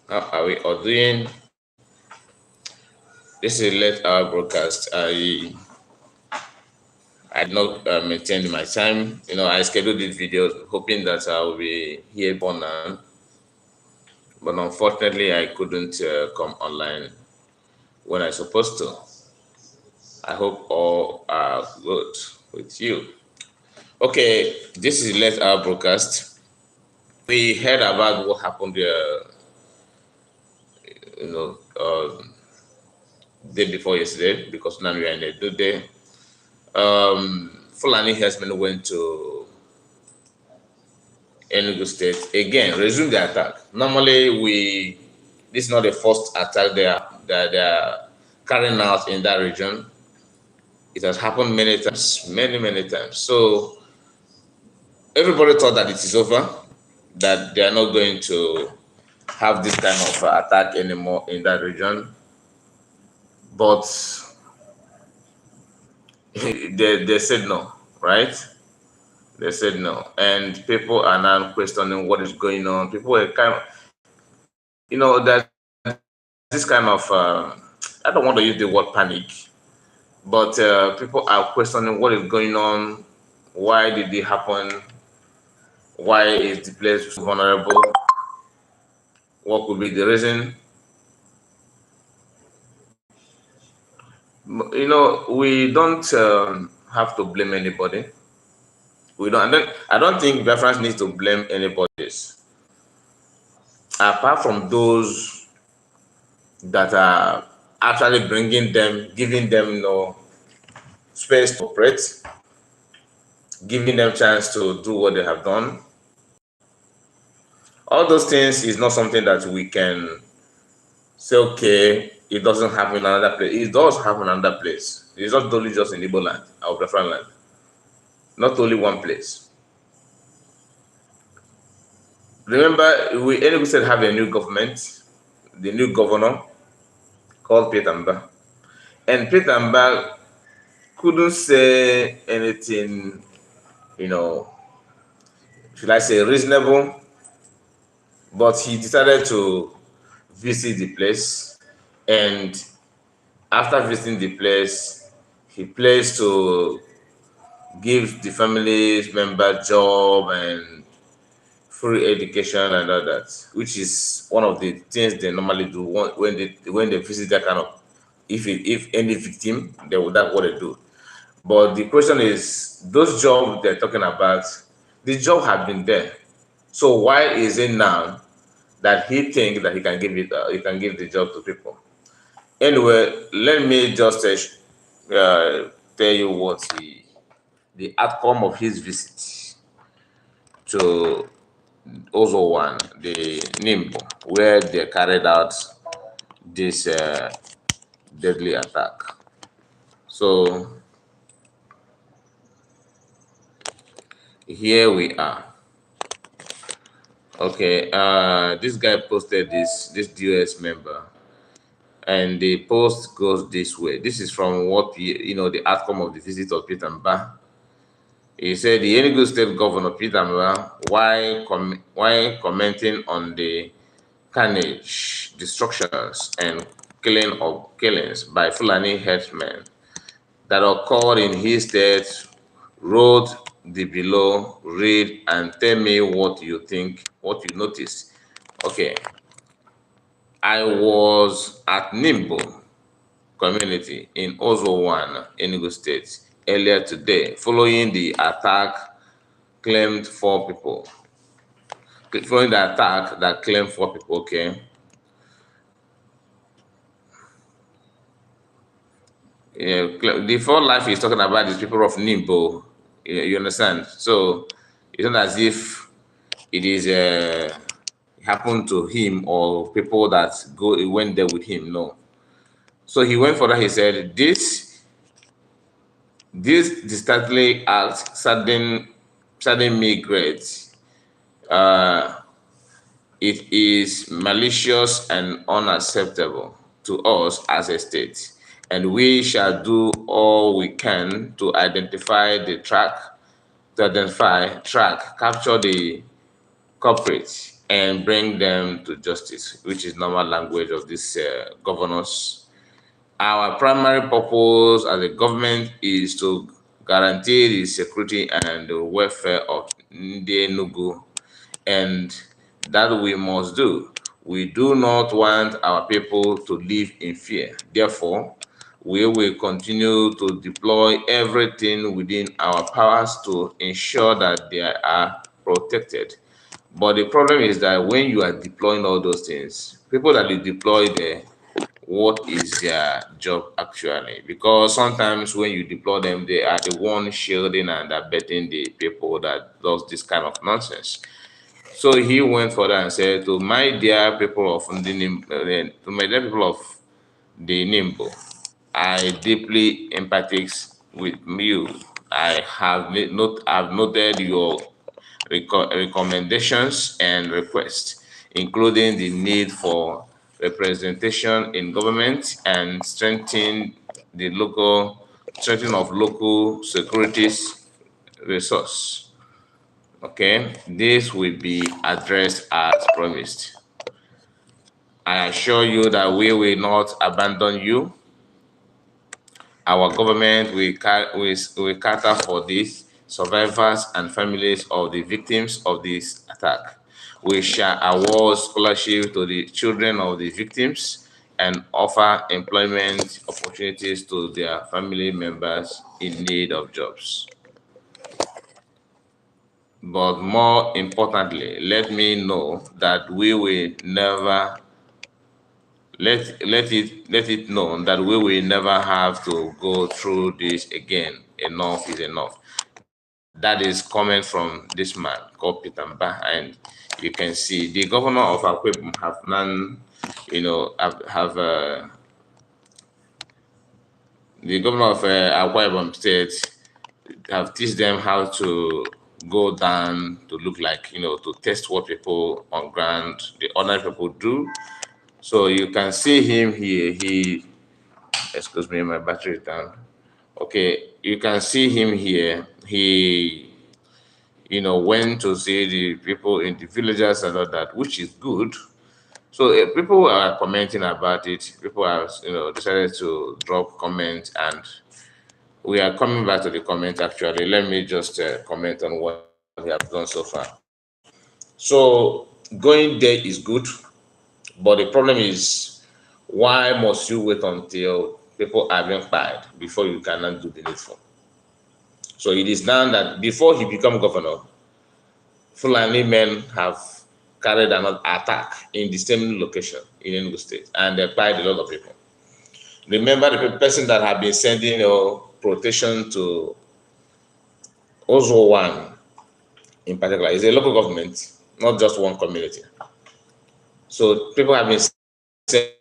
How are we all doing? This is a late hour broadcast. I did not maintain my time. I scheduled this video hoping that I will be here for now, but unfortunately, I couldn't come online when I supposed to. I hope all are good with you. Okay, this is late hour broadcast. We heard about what happened you know, uh, day before yesterday because now we are in a new day. Fulani Herdsmen went to Enugu State again, resume the attack. Normally, this is not the first attack they are carrying out in that region. It has happened many times, many times. So everybody thought that it is over, that they are not going to have this kind of attack anymore in that region. But they said no, right? They said no, and people are now questioning what is going on. People are kind of, there's this kind of, I don't want to use the word panic, but people are questioning what is going on. Why did it happen? Why is the place so vulnerable? What could be the reason? We don't have to blame anybody. We don't. I don't think Biafrans need to blame anybody. Apart from those that are actually bringing them, giving them space to operate, giving them chance to do what they have done. All those things is not something that we can say, okay, it doesn't happen in another place. It does happen in another place. It's not only just in Igbo land, our Biafran land. Not only one place. Remember, we Enugu said have a new government, the new governor called Petamba. And Petamba couldn't say anything, should I say reasonable, but he decided to visit the place, and after visiting the place, he pledged to give the family's member job and free education and all that, which is one of the things they normally do when they visit that kind of, if any victim, that's what they do. But the question is, those jobs they're talking about, the job have been there. So why is it now that he thinks that he can give the job to people? Anyway, let me just tell you what the outcome of his visit to Uwani, the Nimbo, where they carried out this deadly attack. So here we are. Okay, this guy posted this DOS member, and the post goes this way. This is from what the outcome of the visit of Peter Mba. He said the Enugu State Governor Peter Mba, while commenting on the carnage, destructions, and killings by Fulani herdsmen that occurred in his state, wrote the below, read, and tell me what you think, what you noticed. Okay, I was at Nimbo community in Uwani, Enugu State, earlier today, following the attack claimed 4 people. Following the attack that claimed 4 people, okay. Yeah, the 4 life he's talking about is people of Nimbo. You understand? So it's not as if it is happened to him or people that went there with him. No. So he went for that. He said, this distinctly act sadden me great. It is malicious and unacceptable to us as a state, and we shall do all we can to capture the culprit, and bring them to justice, which is normal language of these governors. Our primary purpose as a government is to guarantee the security and the welfare of the Enugu, and that we must do. We do not want our people to live in fear. Therefore, we will continue to deploy everything within our powers to ensure that they are protected. But the problem is that when you are deploying all those things, people that you deploy there, what is their job actually? Because sometimes when you deploy them, they are the one shielding and abetting the people that does this kind of nonsense. So he went further and said, "To my dear people of the to my dear people of the Nimbo, I deeply empathize with you. I have I've noted your recommendations and requests, including the need for representation in government and strengthening of local securities resource. Okay, this will be addressed as promised. I assure you that we will not abandon you. Our government will cater for these survivors and families of the victims of this attack. We shall award scholarship to the children of the victims and offer employment opportunities to their family members in need of jobs. But more importantly, let me know that we will never let it known that we will never have to go through this again. Enough is enough. That is coming from this man called Peter Mba, and you can see the governor of Akwa Ibom have none, have the governor of Akwa Ibom State have teach them how to go down to look like, to test what people on ground, the ordinary people do. So you can see him here. Excuse me, my battery is down. Okay, you can see him here. He, went to see the people in the villages and all that, which is good. So people are commenting about it. People have, decided to drop comments, and we are coming back to the comment actually. Let me just comment on what we have done so far. So going there is good, but the problem is, why must you wait until people are being fired before you cannot do the needful? So it is now that before he become governor, Fulani men have carried another attack in the same location in Enugu State, and they fired a lot of people. Remember the person that had been sending protection to Uwani in particular is a local government, not just one community. So people have been sending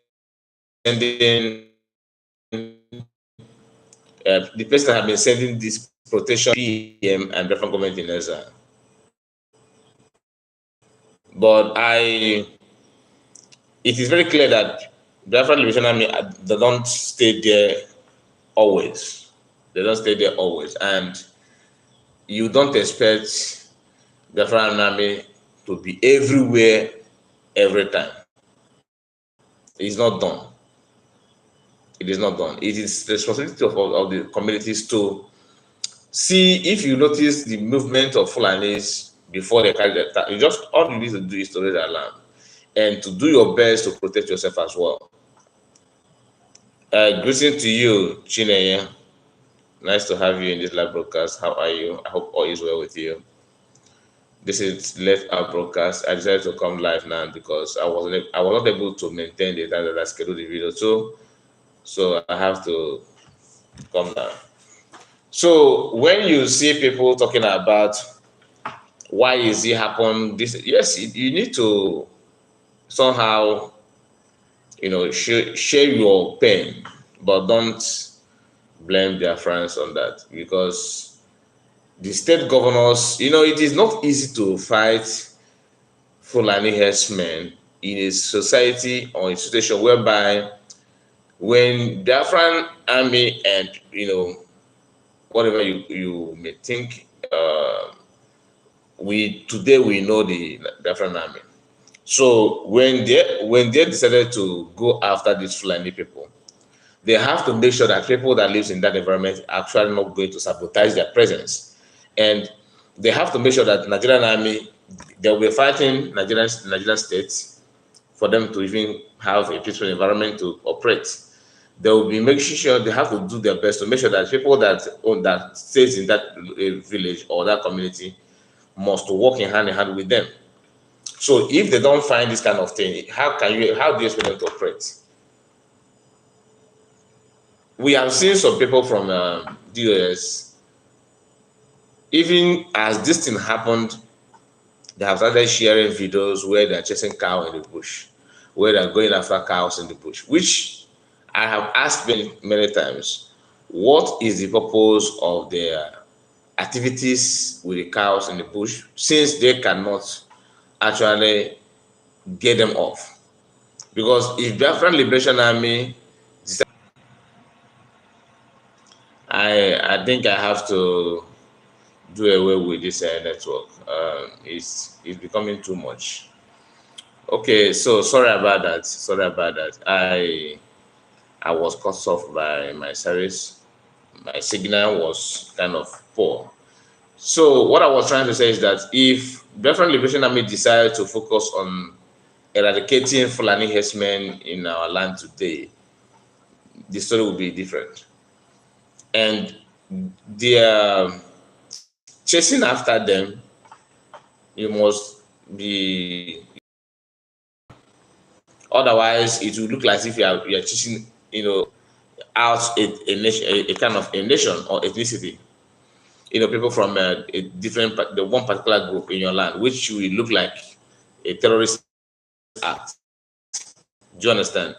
the person that have been sending this protection PM and different government in Ezra. But it is very clear that Biafran Liberation Army, they don't stay there always. They don't stay there always, and you don't expect Biafran Army to be everywhere every time. It's not done. It is not done. It is the responsibility of the communities to see. If you notice the movement of Fulanis before they carry the attack, all you need to do is to raise alarm and to do your best to protect yourself as well. Greeting to you, Chineye. Nice to have you in this live broadcast. How are you? I hope all is well with you. This is Let Our Broadcast. I decided to come live now because I was not able to maintain the time that I scheduled the video to, so I have to come now. So when you see people talking about why is it happen, this, yes, you need to somehow, share your pain, but don't blame their friends on that, because the state governors, it is not easy to fight Fulani herdsmen in a society or a situation whereby when Biafran army and whatever you may think, we know the Biafran army. So when they decided to go after these Fulani people, they have to make sure that people that lives in that environment are actually not going to sabotage their presence, and they have to make sure that Nigerian army, they will be fighting Nigerian states for them to even have a peaceful environment to operate. They will be making sure they have to do their best to make sure that people that own that stays in that village or that community must work in hand with them. So if they don't find this kind of thing, how do you expect them to operate? We have seen some people from the US, even as this thing happened, they have started sharing videos where they're chasing cow in the bush, where they're going after cows in the bush, which I have asked many times, what is the purpose of their activities with the cows in the bush since they cannot actually get them off? Because if Biafran Liberation Army, I think I have to do away with this network. It's becoming too much. Okay, so sorry about that. Sorry about that. I was cut off by my service. My signal was kind of poor. So what I was trying to say is that if Biafran Liberation Army decided to focus on eradicating Fulani herdsmen in our land today, the story would be different. And they're chasing after them. You must be, otherwise it will look like if you are chasing, out a nation, a kind of a nation or ethnicity. People from a different, the one particular group in your land, which will look like a terrorist act. Do you understand?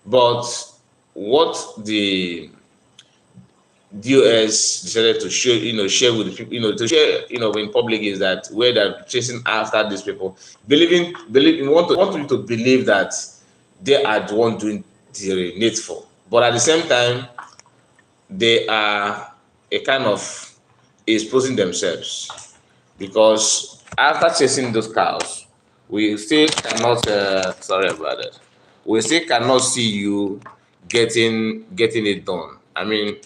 But what the DOS decided to share with the people, to share, in public, is that where they're chasing after these people, want you to believe that they are the one doing the needful, but at the same time, they are a kind of exposing themselves, because after chasing those cows, we still cannot. Sorry about that. We still cannot see you getting it done. I mean,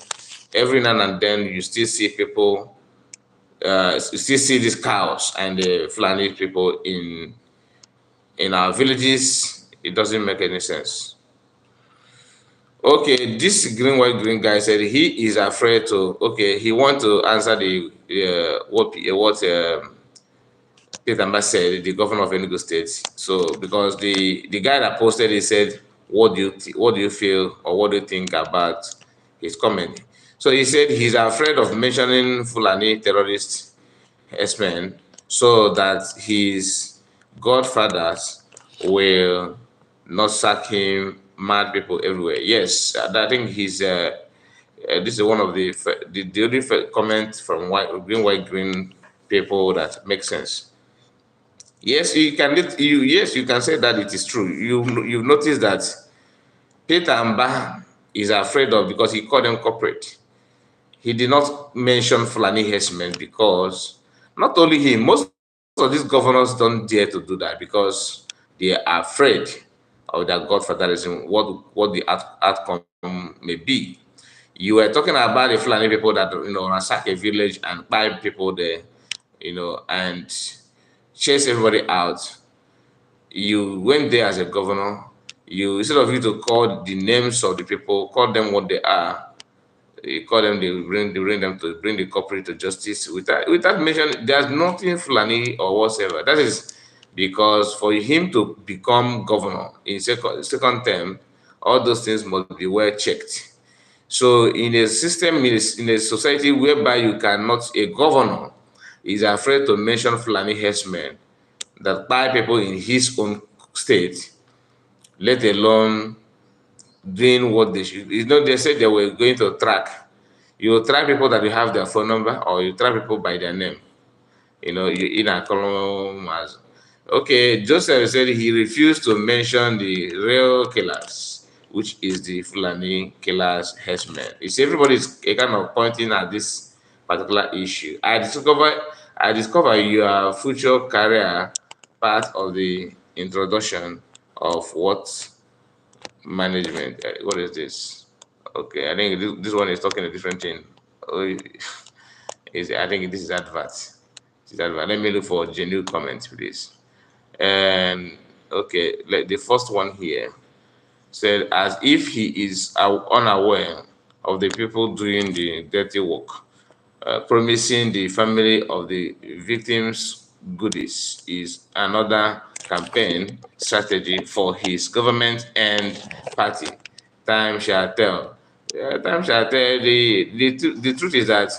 every now and then you still see people. You still see these cows and the Fulani people in our villages. It doesn't make any sense. Okay, this white green guy said he is afraid to. Okay, he want to answer the what Peter Mba said, the governor of Enugu State. So because the guy that posted, he said, what do you feel or what do you think about his comment? So he said he's afraid of mentioning Fulani terrorists, Herdsmen, so that his godfathers will not sack him, mad people everywhere. Yes, I think he's. This is one of the only comment from white green people that makes sense. Yes, you can say that it is true. You've noticed that Peter Mba is afraid of, because he called them corporate. He did not mention Fulani herdsmen because not only him, most of these governors don't dare to do that because they are afraid of their godfatherism, what the outcome may be. You were talking about the Fulani people that ransack a village and buy people there, and chase everybody out. You went there as a governor. You, instead of you to call the names of the people, call them what they are. You call them, bring the culprit to justice. Without mention, there's nothing Fulani or whatsoever. That is because for him to become governor in second term, all those things must be well checked. So in a system, in a society whereby you cannot, a governor is afraid to mention Fulani herdsmen that buy people in his own state, let alone doing what they should. They said they were going to track. You track people that you have their phone number, or you track people by their name. You in a column as. Okay, Joseph said he refused to mention the real killers, which is the Fulani killers herdsmen. It's everybody's kind of pointing at this particular issue. I discover your future career part of the introduction of what management. What is this? Okay, I think this one is talking a different thing. Oh, I think this is advert. This is advert. Let me look for genuine comments, please. And okay, like the first one here said, as if he is unaware of the people doing the dirty work, promising the family of the victims goodies is another campaign strategy for his government and party. Time shall tell. Yeah, time shall tell. The truth is that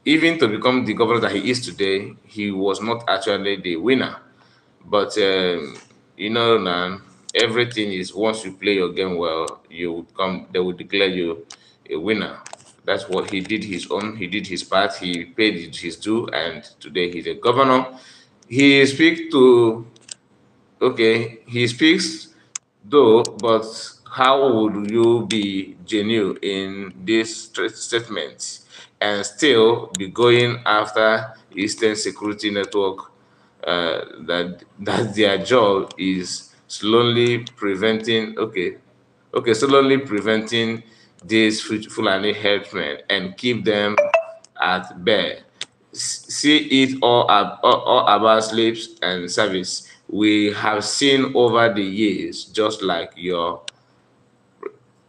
even to become the governor that he is today, he was not actually the winner. But now everything is, once you play your game well, you would come. They will declare you a winner. That's what he did. His own. He did his part. He paid his due, and today he's a governor. He speaks to. Okay, he speaks though, but how would you be genuine in this statement and still be going after Eastern Security Network, that their job is slowly preventing, slowly preventing these Fulani herdsmen and keep them at bay? See it all about slaves and service. We have seen over the years, just like your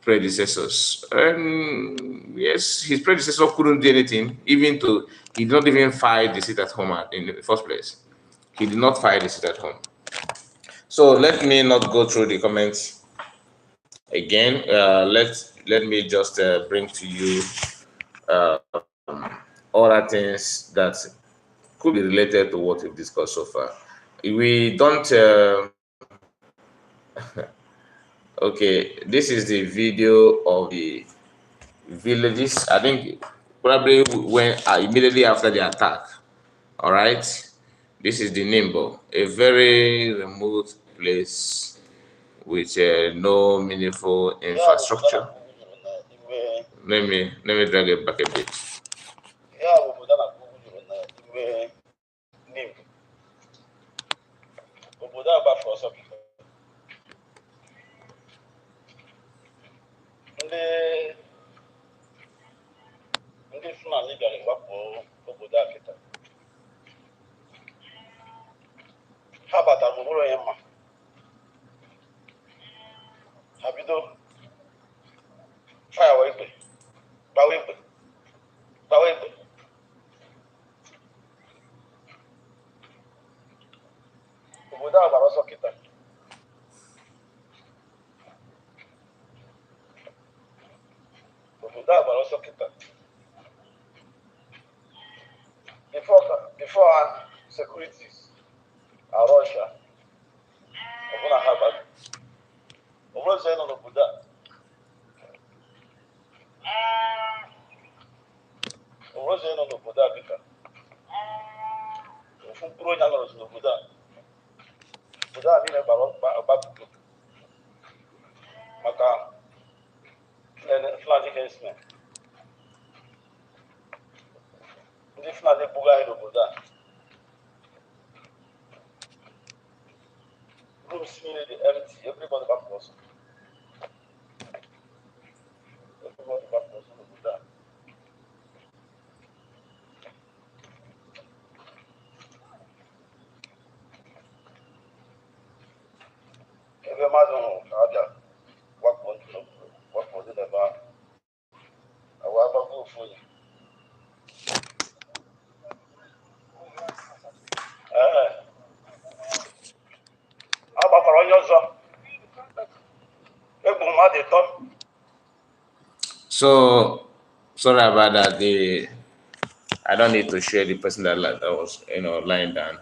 predecessors. Yes, his predecessor couldn't do anything, even to, he did not even fight the seat at home in the first place. He did not fight the seat at home. So let me not go through the comments again. Let me just bring to you uh, other things that could be related to what we've discussed so far. We don't. Okay, this is the video of the villages. I think probably when immediately after the attack. All right, this is the Nimbo, a very remote place with no meaningful infrastructure. Let me drag it back a bit. Ndị Fulani bịara ịwakpo obodo a kịta, ha batara n'okpuru onye mma, ha bido fayawa ikpe, gbawa ikpe, gbawa ikpe. Obodo a gbara ọsọ kịta. Obodo a gbara ọsọ kịta. Before securities are Russia, ọbụna ha gbara. Obodo ọzọ nọ n'obodo a. Obodo ọzọ nọ n'obodo a kịta. Ofu mkpụrụ onye nọrọ n'obodo a. Obodo a niile gbara ọgbatutu maka Fulani Herdsmen. Ndị Fulani buga anyị n'obodo a. Rooms niile dị empty, everybody back to us. Everybody back to us n'obodo a. Ebe mmadụ hụrụ ka a bịa wakpo ndị n'ebe ahụ. Awa agbagbo ofu onye. Agbakwara onye ọzọ. Egbu mmadụ ịtọ. So sorry about that. I don't need to share the person that was lying down.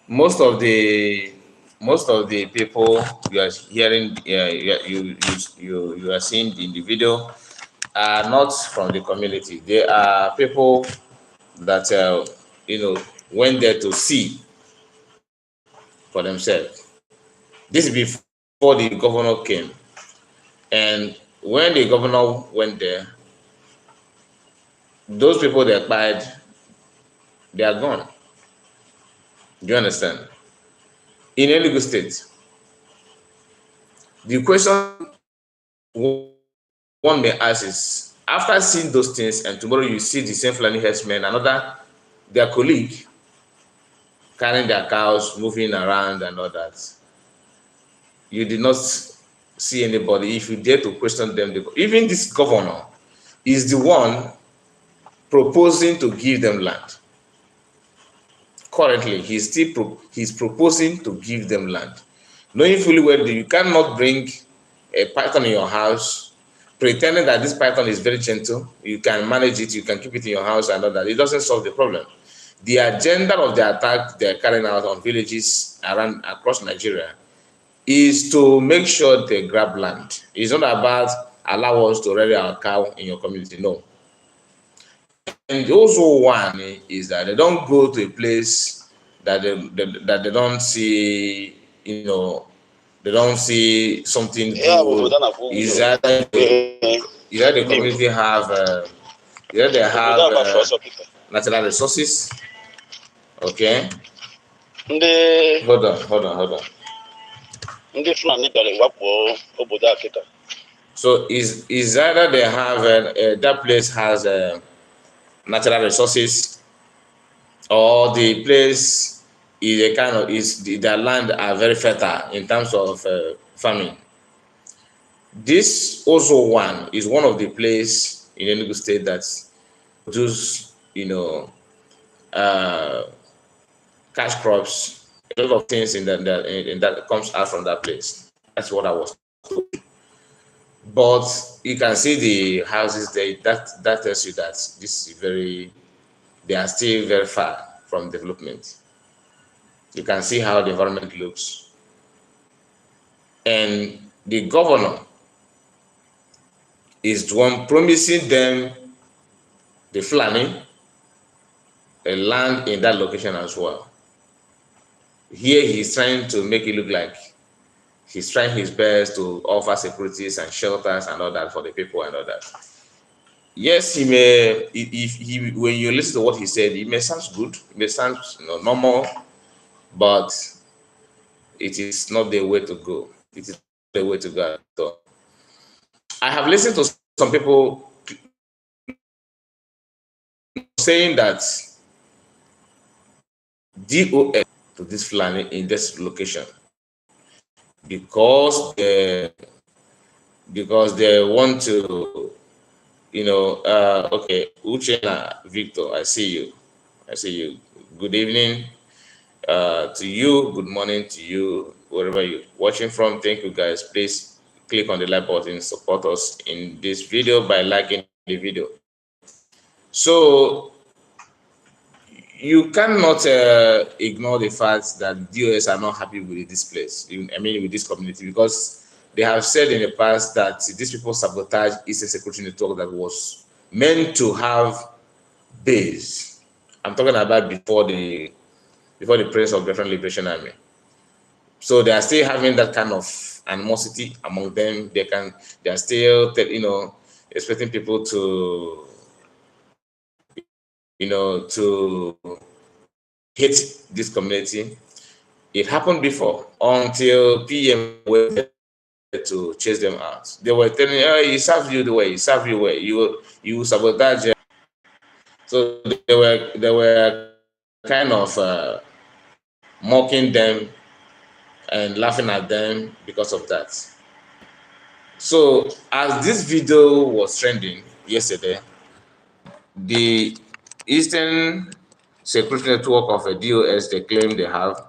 Most of the people you are hearing, you are seeing in the video are not from the community. They are people that went there to see for themselves. This is before the governor came, and when the governor went there, those people they acquired, they are gone. Do you understand? in Enugu State. The question one may ask is, after seeing those things, and tomorrow you see the same Fulani herdsmen, their colleague, carrying their cows, moving around and all that, you did not see anybody. If you dare to question them, even this governor is the one proposing to give them land. Currently, he's proposing to give them land, knowing fully well that you cannot bring a python in your house, pretending that this python is very gentle, you can manage it, you can keep it in your house and all that. It doesn't solve the problem. The agenda of the attack they're carrying out on villages across Nigeria is to make sure they grab land. It's not about allow us to rear our cow in your community, no. And also one is that they don't go to a place that they don't see, they don't see something good. Is that the community have they have natural resources? Okay. Hold on. So is either they have that place has natural resources, or the place is a kind of their land are very fertile in terms of farming. This also one is one of the place in Enugu State that produce cash crops, a lot of things in that comes out from that place. That's what I was told. But you can see the houses there. That tells you that this is they are still very far from development. You can see how the environment looks. And the governor is the one promising them, the Fulani, a land in that location as well. Here he's trying to make it look like he's trying his best to offer securities and shelters and all that for the people and all that. Yes, he may. When you listen to what he said, it may sound good, it may sound normal, but it is not the way to go. It is the way to go. So I have listened to some people saying that DOS to this Fulani in this location because they want to, okay, Uchena Victor, I see you. Good evening to you. Good morning to you, wherever you're watching from. Thank you, guys. Please click on the like button, support us in this video by liking the video. So you cannot ignore the fact that DOS are not happy with this place, with this community, because they have said in the past that these people sabotage Eastern Security Network that was meant to have base. I'm talking about before the presence of Different Liberation Army. So they are still having that kind of animosity among them. They are still, expecting people to, to hate this community. It happened before until PM went to chase them out. They were telling, oh, he served you the way, you sabotage. So they were kind of mocking them and laughing at them because of that. So as this video was trending yesterday, the Eastern Security Network of a DOS they claim they have.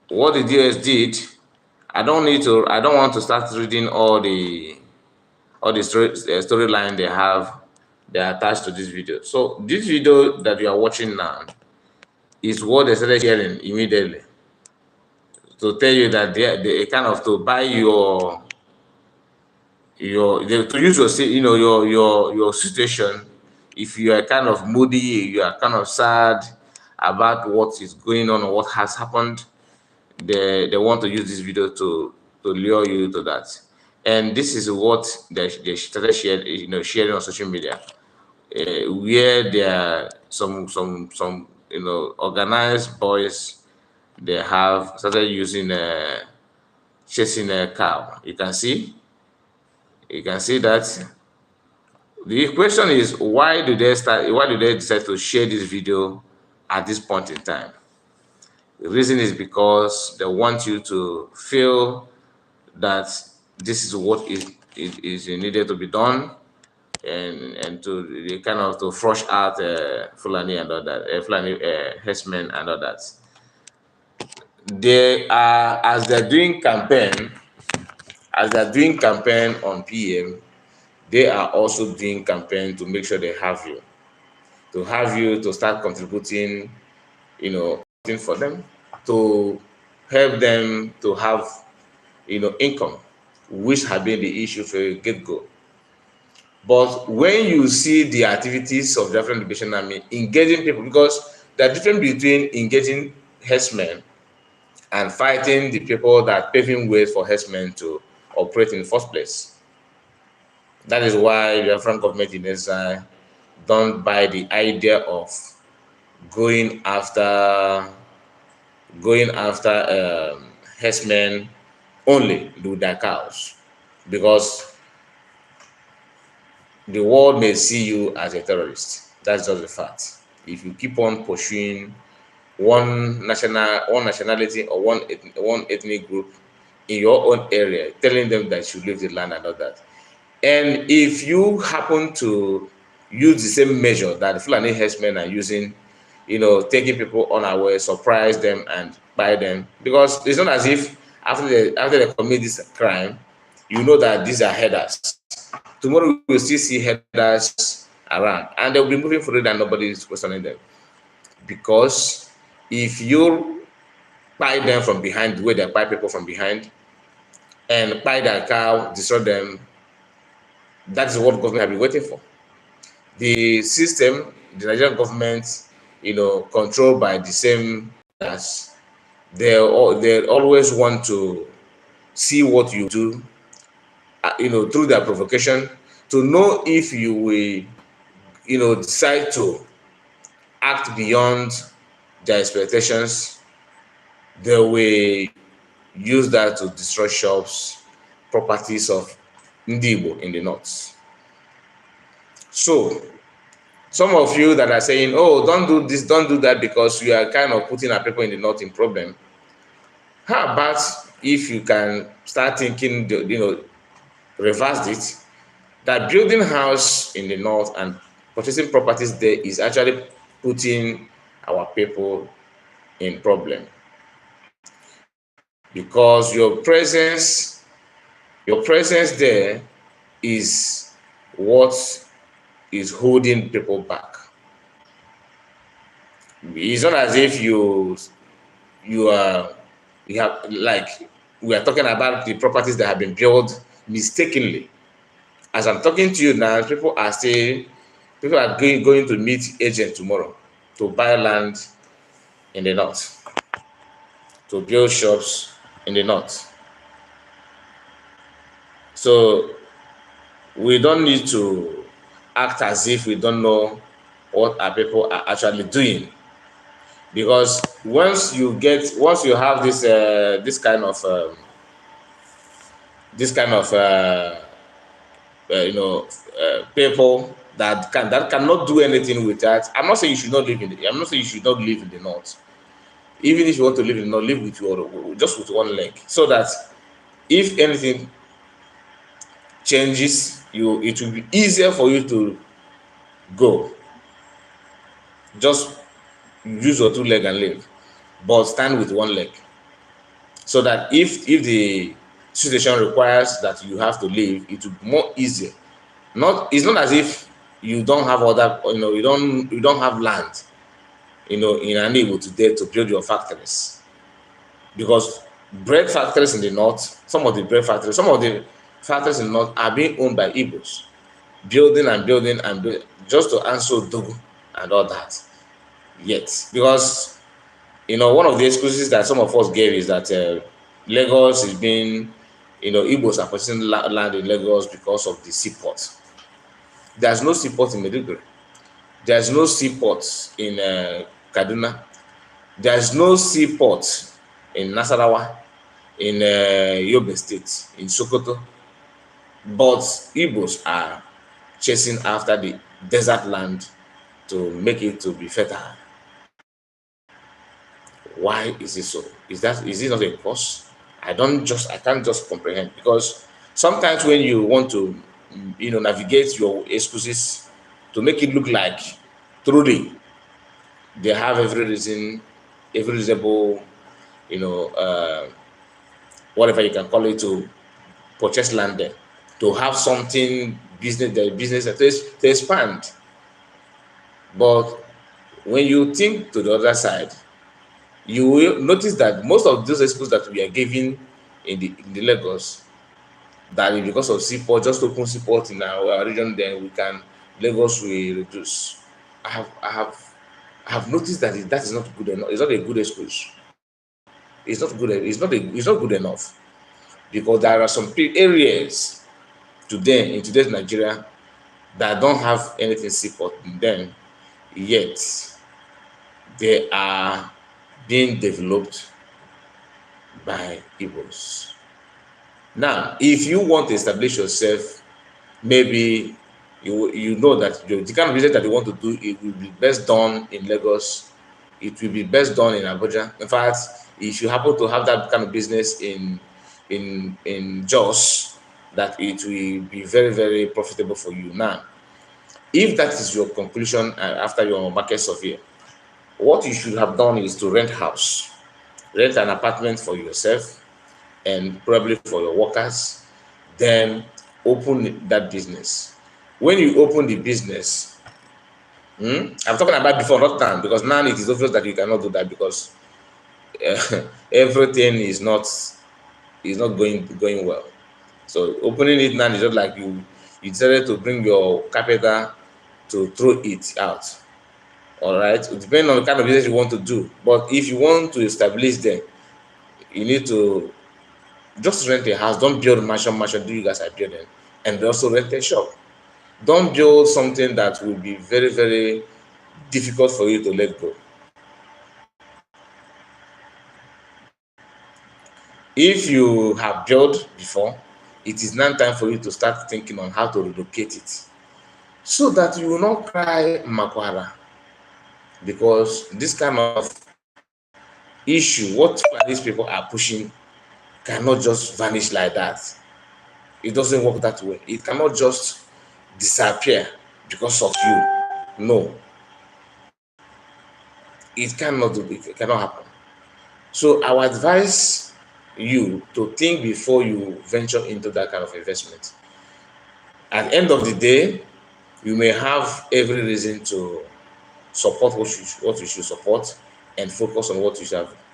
What the DOS did, I don't want to start reading all the storyline they have. They are attached to this video. So this video that you are watching now is what they started sharing immediately to tell you that they kind of to buy to use your situation. If you are kind of moody, you are kind of sad about what is going on or what has happened, they want to use this video to lure you to that. And this is what they started sharing on social media, where there are some organized boys they have started using chasing a cow. You can see that. The question is, why do they start? Why do they decide to share this video at this point in time? The reason is because they want you to feel that this is what is needed to be done, and to they kind of to flush out Fulani and all that, Fulani herdsmen and all that. They are as they're doing campaign on PM, they are also doing campaign to make sure they have you, to start contributing, thing for them, to help them to have, income, which have been the issue for get go. But when you see the activities of the African Liberation Army engaging people, because the difference between engaging herdsmen and fighting the people that paving ways for herdsmen to operate in the first place. That is why the African government in exile don't buy the idea of going after herdsmen only with their cows, because the world may see you as a terrorist. That's just the fact. If you keep on pursuing one nationality or one ethnic group in your own area, telling them that you leave the land and all that, and if you happen to use the same measure that the Fulani herdsmen are using, taking people unaware, surprise them and buy them, because it's not as if after they commit this crime, that these are headers. Tomorrow we'll still see headers around, and they'll be moving forward and nobody is questioning them. Because if you buy them from behind, the way they buy people from behind, and buy their cow, destroy them, that is what government have been waiting for. The system, the Nigerian government, controlled by the same as they always want to see what you do, through their provocation, to know if you will, decide to act beyond their expectations. They will use that to destroy shops, properties of Nimbo in the north. So, some of you that are saying, "Oh, don't do this, don't do that," because you are kind of putting our people in the north in problem. How about if you can start thinking, reverse it, that building house in the north and purchasing properties there is actually putting our people in problem, because your presence there is what is holding people back. It's not as if you have, like, we are talking about the properties that have been built mistakenly. As I'm talking to you now, people are going to meet agent tomorrow to buy land in the north, to build shops in the north. So we don't need to act as if we don't know what our people are actually doing, because once you have this kind of people that cannot do anything with that. I'm not saying you should not live in the north. Even if you want to live in the north, live with one leg, so that if anything changes, it will be easier for you to go. Just use your two leg and live, but stand with one leg, so that if the situation requires that you have to leave, it will be more easier. It's not as if you don't have other, you don't have land, in Enugu today to build your factories, because bread factories in the north, some of the factories in the north are being owned by Igbos, building and building and building, just to answer Dogu and all that. Yet, because one of the excuses that some of us gave is that Lagos is being, Igbos are purchasing land in Lagos because of the seaport. There's no seaport in Maiduguri. There's no seaport in Kaduna. There's no seaport in Nasarawa, in Yobe State, in Sokoto, but Igbos are chasing after the desert land to make it to be fertile. Why is it so? Is it not a cause? I can't just comprehend, because sometimes when you want to navigate your excuses to make it look like truly they have every reason, every reasonable, you know, whatever you can call it, to purchase land there, to have something business to expand. But when you think to the other side, you will notice that most of those excuses that we are giving in the Lagos, that is because of seaport, just open seaport in our region, then we can Lagos will reduce. I have noticed that that is not good enough. It's not a good excuse. It's not good. It's not good enough, because there are some areas today in today's Nigeria that don't have anything seaport in them, yet they are being developed by Igbos. Now, if you want to establish yourself, maybe you know that the kind of business that you want to do, it will be best done in Lagos, it will be best done in Abuja. In fact, if you happen to have that kind of business in Jos, that it will be very, very profitable for you. Now, if that is your conclusion after your market survey, what you should have done is to rent an apartment for yourself and probably for your workers, then open that business. When you open the business, I'm talking about before, not now, because now it is obvious that you cannot do that, because everything is not going well. So opening it now is just like you decided to bring your capital to throw it out. All right, it depends on the kind of business you want to do. But if you want to establish there, you need to just rent a house. Don't build mansion. Do you guys are building, and also rent a shop. Don't build something that will be very, very difficult for you to let go. If you have built before, it is now time for you to start thinking on how to relocate it, so that you will not cry makwara, because this kind of issue, what these people are pushing, cannot just vanish like that. It doesn't work that way. It cannot just disappear because of you. No, it cannot happen. So I would advise you to think before you venture into that kind of investment. At the end of the day, you may have every reason to support what you should support, and focus on what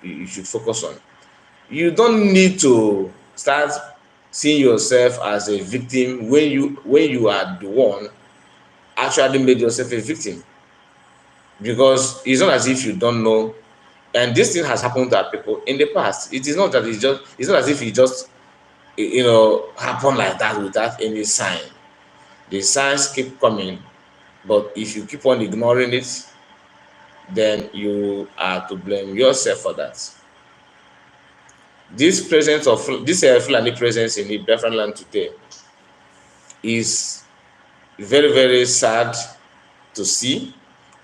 you should focus on. You don't need to start seeing yourself as a victim when you are the one actually made yourself a victim, because it's not as if you don't know. And this thing has happened to our people in the past. It is not that it's not as if it just happened like that without any sign. The signs keep coming, but if you keep on ignoring it, then you are to blame yourself for that. This presence of this Fulani presence in the Biafran land today is very, very sad to see,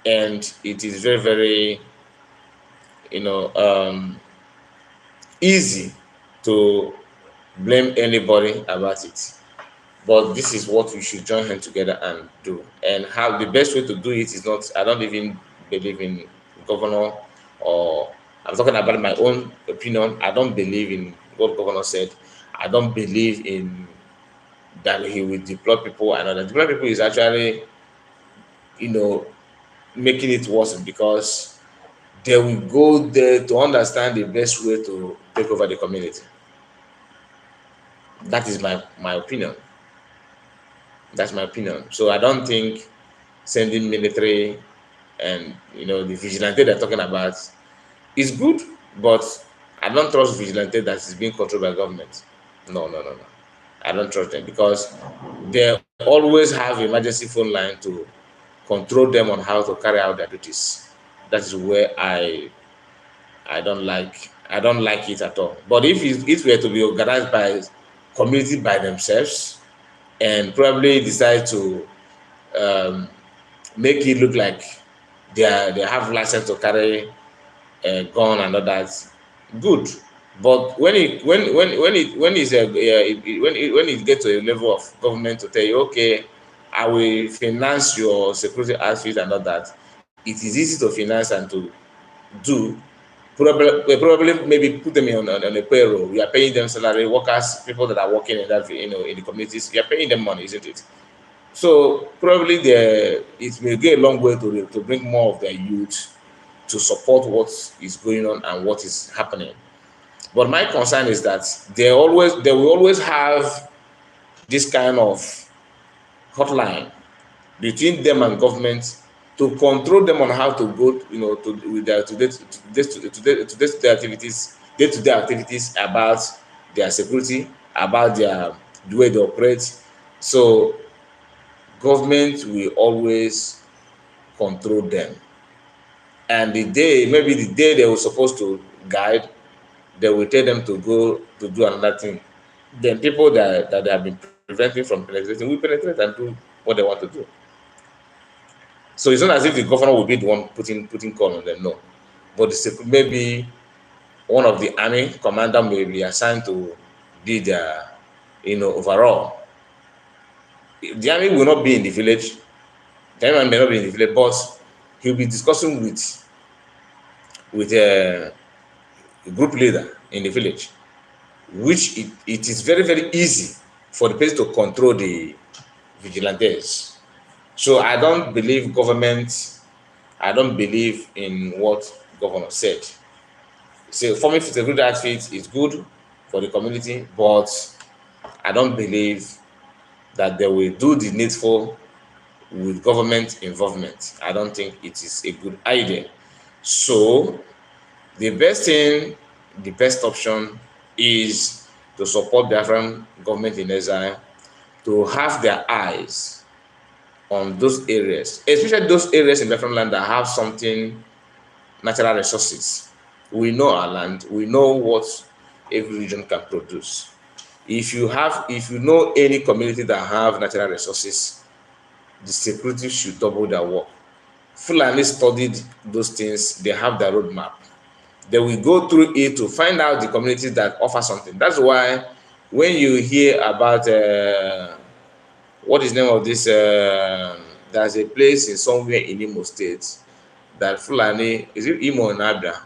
and it is very, very you know easy to blame anybody about it. But this is what we should join hands together and do. And how the best way to do it is not, I don't even believe in governor, or I'm talking about my own opinion. I don't believe in what governor said. I don't believe in that he will deploy people, and that deploy people is actually, you know, making it worse, because they will go there to understand the best way to take over the community. That is my opinion. That's my opinion. So I don't think sending military and the vigilante they're talking about is good, but I don't trust vigilante that is being controlled by government. No, no, no, no. I don't trust them, because they always have emergency phone line to control them on how to carry out their duties. That is where I I don't like it at all. But if it were to be organized by community by themselves and probably decide to make it look like they have license to carry a gun and all that, good. But when it gets to a level of government to tell you, okay, I will finance your security outfit and all that, it is easy to finance and to do. Probably maybe put them on a payroll. We are paying them salary, workers, people that are working in that, in the communities. You are paying them money, isn't it? So probably it will go a long way to bring more of their youth to support what is going on and what is happening. But my concern is that they will always have this kind of hotline between them and government to control them on how to go, to with their day-to-day activities, day-to-day activities about their security, about the way they operate. So government will always control them. And maybe the day they were supposed to guide, they will tell them to go to do another thing. Then people that they have been preventing from penetrating will penetrate and do what they want to do. So it's not as if the governor will be the one putting call on them, no. But maybe one of the army commander may be assigned to be their, overall. The army will not be in the village. The army may not be in the village, but he'll be discussing with a group leader in the village, which it is very, very easy for the place to control the vigilantes. So I don't believe in what governor said. So forming security outfit is good for the community, but I don't believe that they will do the needful with government involvement. I don't think it is a good idea. So the best option is to support the Biafran government in exile, to have their eyes on those areas, especially those areas in Biafran land that have something, natural resources. We know our land, we know what every region can produce. If you know any community that have natural resources, the security should double their work. Fulani studied those things, they have their roadmap. They will go through it to find out the communities that offer something. That's why when you hear about what is the name of this, there's a place in somewhere in Nimbo State that Fulani, is it Imo and Abia?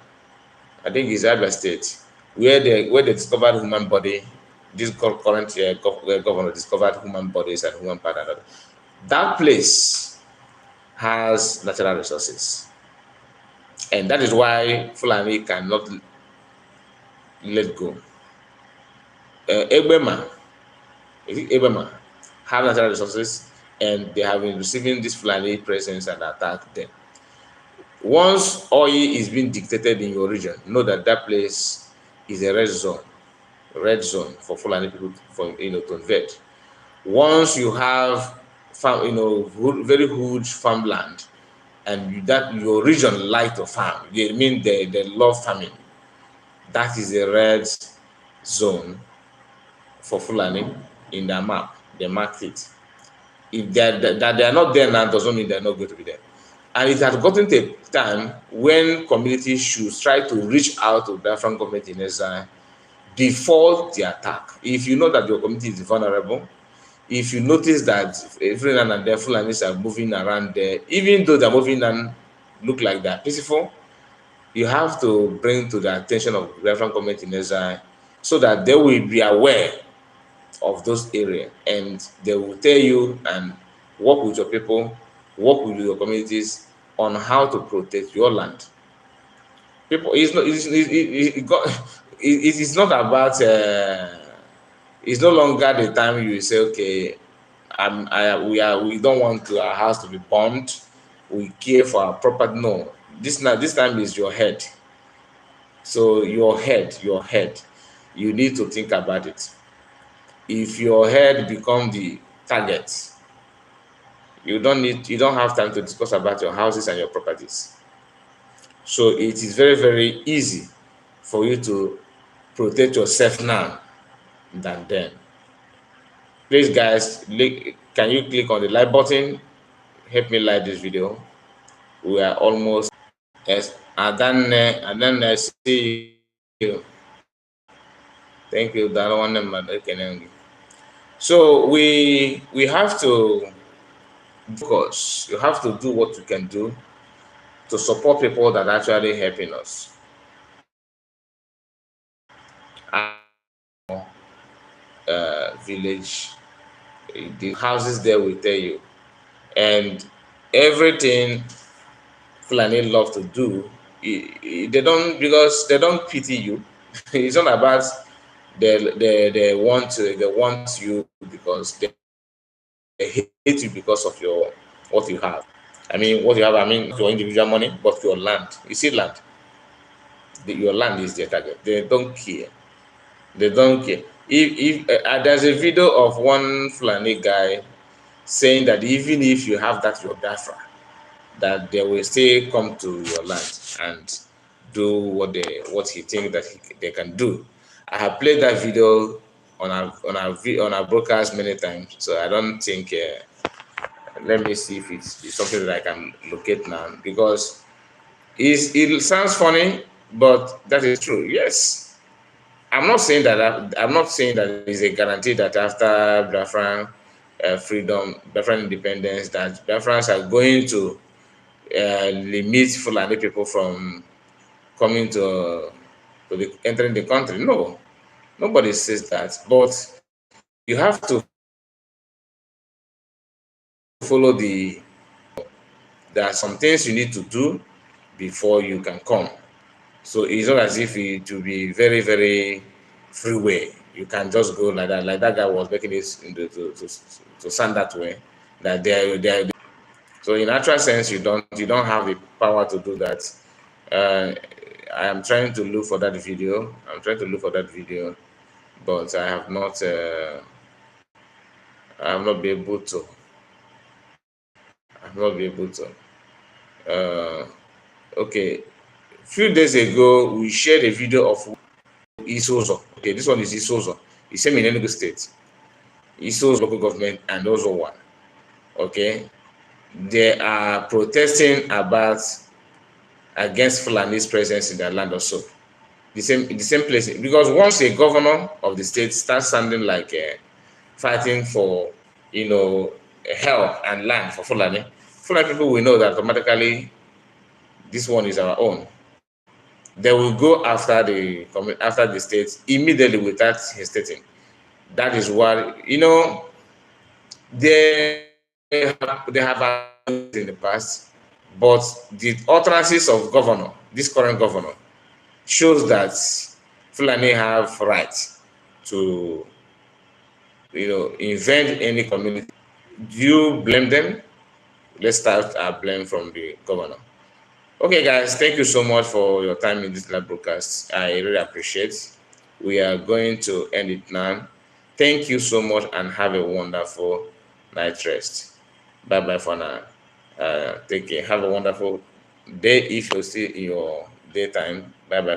I think it's Abia State, where they discovered human body. This current governor discovered human bodies and human part. That place has natural resources, and that is why Fulani cannot let go. Egbema have natural resources, and they have been receiving this Fulani presence and attack them. Once oil is being dictated in your region, know that that place is a red zone for Fulani people to invade. Once you have very huge farmland, and that your region like to farm, they mean they love farming, that is a red zone for Fulani in their map. They marked it. If they are not there now, doesn't mean they're not going to be there. And it has gotten to a time when communities should try to reach out to the Biafran government in exile before the attack. If you know that your community is vulnerable, if you notice that every now and then Fulanis are moving around there, even though they're moving and look like they're peaceful, you have to bring to the attention of the Biafran government in exile so that they will be aware of those areas, and they will tell you and work with your people, work with your communities on how to protect your land. People, it is not about. It's no longer the time you say, okay, we don't want our house to be bombed. We care for our property. No, this time is your head. So your head, you need to think about it. If your head become the target, you don't have time to discuss about your houses and your properties. So it is very, very easy for you to protect yourself now than then. Please, guys, can you click on the like button? Help me like this video. We are almost. Yes, and then see you. Thank you. So we have to focus. You have to do what you can do to support people that are actually helping us. Village, the houses there will tell you, and everything Fulani love to do, they don't, because they don't pity you. It's not about they want you because they hate you because of your what you have. I mean, what you have. I mean, not your individual money, but your land. You see, land. Your land is their target. They don't care. They don't care. If there's a video of one Fulani guy saying that even if you have that your Biafra, that they will still come to your land and do what he thinks that they can do. I have played that video on our broadcast many times, so I don't think. Let me see if it's something that I can locate now, because it sounds funny, but that is true. Yes, I'm not saying that. I'm not saying that it's a guarantee that after Biafran freedom, Biafran independence, that Biafrans are going to limit Fulani people from coming entering the country. No, nobody says that. But you have to follow there are some things you need to do before you can come. So it's not as if it will be very, very freeway. You can just go like that. Like that guy was making it to sound that way. That they so in actual sense, you don't have the power to do that. Uh, I am trying to look for that video. I'm trying to look for that video, but I have not been able to. I have not been able to. Okay, a few days ago we shared a video of Isozo. Okay, this one is Isozo. It's same in Enugu State. Isozo local government and also one. Okay, they are protesting against Fulani's presence in their land also. The same place, because once a governor of the state starts sounding like fighting for help and land for Fulani people will know that automatically this one is our own. They will go after the state immediately without hesitating. That is what they have in the past, but the utterances of this current governor, shows that Fulani have right to invent any community. Do you blame them? Let's start our blame from the governor. Okay, guys, thank you so much for your time in this live broadcast. I really appreciate. We are going to end it now. Thank you so much and have a wonderful night rest. Bye bye for now. Take care. Have a wonderful day if you're still in your daytime. Bye bye.